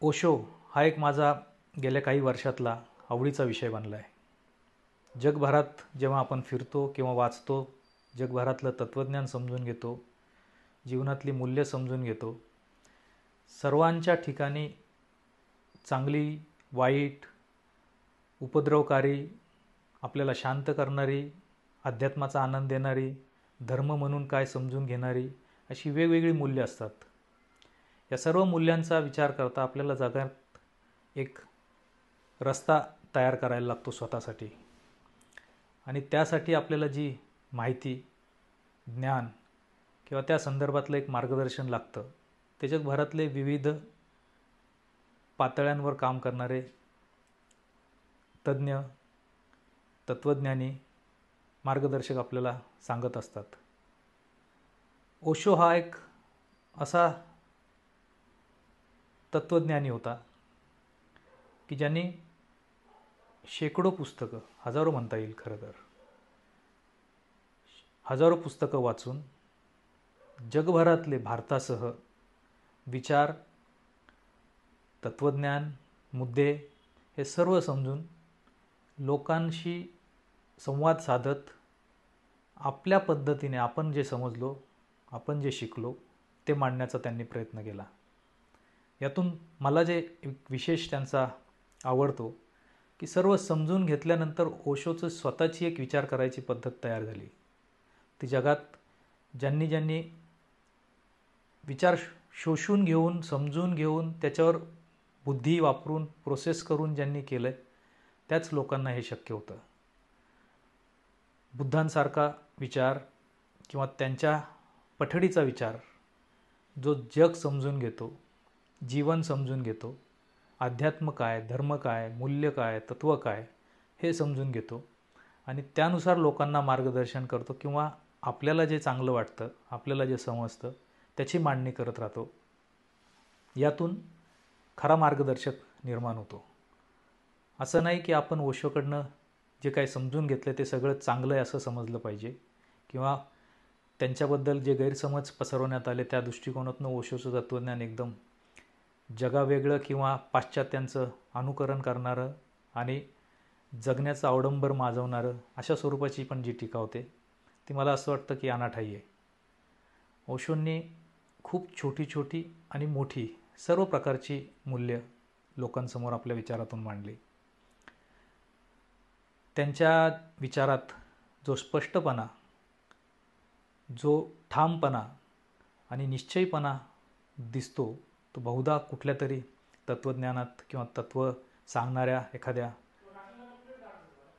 ओशो हा एक माझा गेल्या काही वर्षातला आवडीचा विषय बनला आहे. जगभरात जेव्हा आपण फिरतो किंवा वाचतो, जगभरातलं तत्त्वज्ञान समजून घेतो, जीवनातली मूल्य समजून घेतो, सर्वांच्या ठिकाणी चांगली, वाईट, उपद्रवकारी, आपल्याला शांत करणारी, अध्यात्माचा आनंद देणारी, धर्म म्हणून काय समजून घेणारी अशी वेगवेगळी मूल्य असतात. या सर्व मूल्यांचा विचार करता आपल्याला जगात एक रस्ता तयार करायला लागतो स्वतःसाठी. आणि त्यासाठी आपल्याला जी माहिती, ज्ञान किंवा त्या संदर्भातलं एक मार्गदर्शन लागतं, ते जगभरातले विविध पातळ्यांवर काम करणारे तज्ज्ञ, तत्त्वज्ञानी, मार्गदर्शक आपल्याला सांगत असतात. ओशो हा एक असा तत्त्वज्ञानी होता की ज्यांनी शेकडो पुस्तकं, हजारो म्हणता येईल खरं तर, हजारो पुस्तकं वाचून जगभरातले भारतासह विचार, तत्त्वज्ञान, मुद्दे हे सर्व समजून लोकांशी संवाद साधत आपल्या पद्धतीने आपण जे समजलो, आपण जे शिकलो ते मांडण्याचा त्यांनी प्रयत्न केला. यातून मला जे एक विशेष त्यांचा आवडतो की सर्व समजून घेतल्यानंतर ओशोचं स्वतःची एक विचार करायची पद्धत तयार झाली. ती जगात ज्यांनी ज्यांनी विचार शोषून घेऊन, समजून घेऊन, त्याच्यावर बुद्धी वापरून, प्रोसेस करून ज्यांनी केलं, त्याच लोकांना हे शक्य होतं. बुद्धांसारखा विचार किंवा त्यांच्या पठडीचा विचार जो जग समजून घेतो, जीवन समजून घेतो, अध्यात्म काय, धर्म काय, मूल्य काय, तत्त्व काय हे समजून घेतो आणि त्यानुसार लोकांना मार्गदर्शन करतो किंवा आपल्याला जे चांगलं वाटतं, आपल्याला जे समजतं त्याची मांडणी करत राहतो. यातून खरा मार्गदर्शक निर्माण होतो. असं नाही की आपण ओशोकडनं जे काही समजून घेतलं ते सगळं चांगलं आहे असं समजलं पाहिजे किंवा त्यांच्याबद्दल जे गैरसमज पसरवण्यात आले त्या दृष्टिकोनातून ओशोचं तत्त्वज्ञान एकदम जगावेगळं किंवा पाश्चात्यांचं अनुकरण करणारं आणि जगण्याचं अवडंबर माजवणारं अशा स्वरूपाची पण जी टीका होते ती मला असं वाटतं की अनाठायी आहे. ओशोंनी खूप छोटी छोटी आणि मोठी सर्व प्रकारची मूल्य लोकांसमोर आपल्या विचारातून मांडली. त्यांच्या विचारात जो स्पष्टपणा, जो ठामपणा आणि निश्चयपणा दिसतो तो बहुधा कुठल्या तरी तत्त्वज्ञानात किंवा तत्त्व सांगणाऱ्या एखाद्या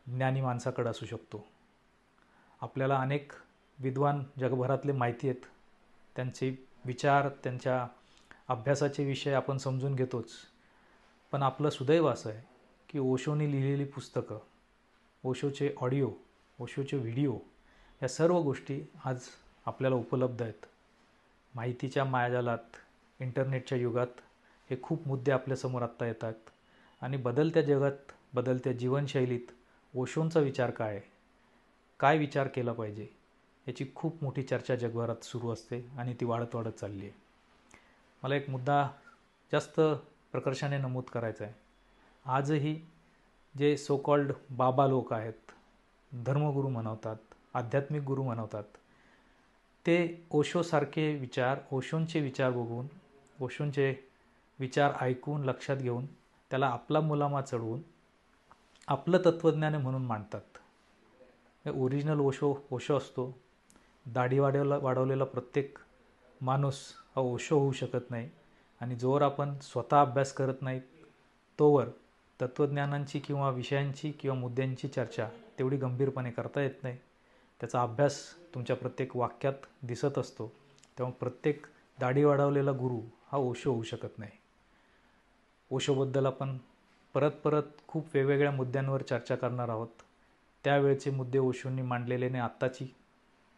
ज्ञानी माणसाकडे असू शकतो. आपल्याला अनेक विद्वान जगभरातले माहिती आहेत, त्यांचे विचार, त्यांच्या अभ्यासाचे विषय आपण समजून घेतोच, पण आपलं सुदैव असं आहे की ओशोनी लिहिलेली पुस्तकं, ओशोचे ऑडिओ, ओशोचे व्हिडिओ या सर्व गोष्टी आज आपल्याला उपलब्ध आहेत. माहितीच्या मायाजालात, इंटरनेटच्या युगात हे खूप मुद्दे आपल्यासमोर आत्ता येतात आणि बदलत्या जगात, बदलत्या जीवनशैलीत ओशोंचा विचार काय आहे, काय विचार केला पाहिजे याची खूप मोठी चर्चा जगभरात सुरू असते आणि ती वाढत वाढत चालली आहे. मला एक मुद्दा जास्त प्रकर्षाने नमूद करायचा आहे. आजही जे सो कॉल्ड बाबा लोक आहेत, धर्मगुरू म्हणवतात, आध्यात्मिक गुरु म्हणवतात, ते ओशोसारखे विचार, ओशोंचे विचार बघून, ओशोंचे विचार ऐकून, लक्षात घेऊन त्याला आपला मुलामा चढवून आपलं तत्त्वज्ञान म्हणून मांडतात. ओरिजिनल ओशो असतो. दाढी वाढवलेला प्रत्येक माणूस हा ओशो होऊ शकत नाही आणि जोवर आपण स्वतः अभ्यास करत नाही तोवर तत्त्वज्ञानांची किंवा विषयांची किंवा मुद्द्यांची चर्चा तेवढी गंभीरपणे करता येत नाही. त्याचा अभ्यास तुमच्या प्रत्येक वाक्यात दिसत असतो. तेव्हा प्रत्येक दाढी वाढवलेला गुरु हा ओशो होऊ शकत नाही. ओशोबद्दल आपण परत परत खूप वेगवेगळ्या मुद्द्यांवर चर्चा करणार आहोत. त्यावेळचे मुद्दे ओशोंनी मांडलेले नाही. आत्ताची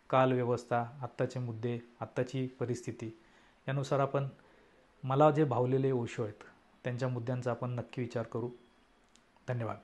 कालव्यवस्था, आत्ताचे मुद्दे, आत्ताची परिस्थिती यानुसार आपण मला जे भावलेले ओशो आहेत त्यांच्या मुद्द्यांचा आपण नक्की विचार करू. धन्यवाद.